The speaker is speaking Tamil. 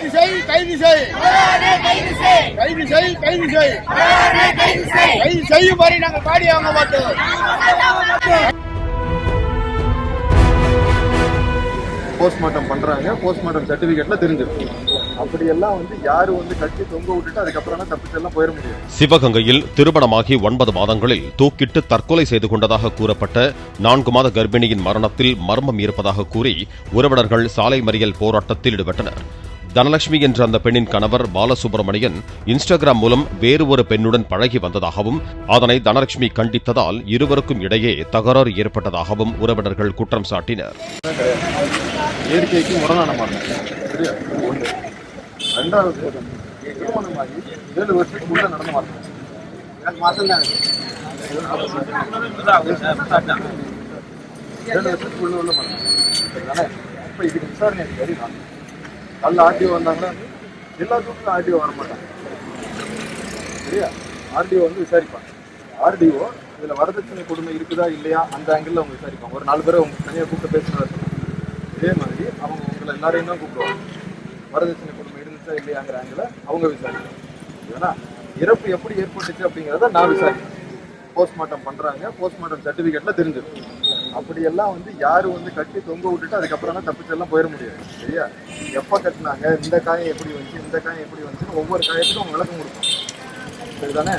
கைது செய் கைது செய் கைது செய் கைது செய் கைது செய்யும் வரை நாங்கள் பாடி வாங்க மாட்டோம். போஸ்ட்மார்ட்டம் பண்றாங்க, போஸ்ட்மார்ட்டம் சர்டிபிகேட்ல தெரிஞ்சிருக்கு. அப்படியெல்லாம் யாரு கட்டி தொங்க விட்டுட்டு அதுக்கப்புறம் தப்பிச்செல்லாம் போயிட முடியும். சிவகங்கையில் திருமணமாகி 9 மாதங்களில் தூக்கிட்டு தற்கொலை செய்து கொண்டதாக கூறப்பட்ட 4 மாத கர்ப்பிணியின் மரணத்தில் மர்மம் இருப்பதாக கூறி உறவினர்கள் சாலை மறியல் போராட்டத்தில் ஈடுபட்டனர். தனலட்சுமி என்ற அந்த பெண்ணின் கணவர் பாலசுப்ரமணியன் இன்ஸ்டாகிராம் மூலம் வேறு ஒரு பெண்ணுடன் பழகி வந்ததாகவும் அதனை தனலட்சுமி கண்டித்ததால் இருவருக்கும் இடையே தகராறு ஏற்பட்டதாகவும் உறவினர்கள் குற்றம் சாட்டினர். இயற்கைக்கு முரணான மரணம். ஒன்று. ரெண்டாவது, திருமணமாகி 7 வருஷத்துக்கு முன்ன நடந்த மரணம். 7 வருஷத்துக்கு உள்ள மரணம். இப்ப இதுக்கு விசாரணை தெரியும். நல்ல ஆர்டிஓ வந்தாங்கன்னா எல்லாத்துக்கும் ஆர்டிஓ வரமாட்டாங்க. சரியா? ஆர்டிஓ விசாரிப்பாங்க. ஆர்டிஓ இதுல வரதட்சணை கொடுமை இருக்குதா இல்லையா அந்த ஆங்கிள் அவங்க விசாரிப்பாங்க. ஒரு 4 பேரை தனியாக கூப்பிட்டு பேசுறாரு. இதே மாதிரி அவங்க உங்களை எல்லாரையும் தான் கூப்பிடுவாங்க. வரதட்சணை கொடுமை இருந்துச்சா இல்லையாங்கிற ஆங்கில அவங்க விசாரிப்பாங்க. ஏன்னா இறப்பு எப்படி ஏற்பட்டுச்சு அப்படிங்கிறத நான் விசாரிப்பேன். போஸ்ட்மார்ட்டம் பண்றாங்க, போஸ்ட்மார்ட்டம் சர்டிபிகேட்ல தெரிஞ்சிருக்கு. அப்படியெல்லாம் யாரு கட்டி தொங்க விட்டுட்டு அதுக்கப்புறம் தப்பிச்செல்லாம் போயிட முடியாது. சரியா? எப்ப கட்டினாங்க, இந்த காயம் எப்படி வந்துச்சு, இந்த காயம் எப்படி வந்துச்சுன்னு ஒவ்வொரு காயத்துக்கும் அவங்க விளக்கம் கொடுப்போம். சரிதானே?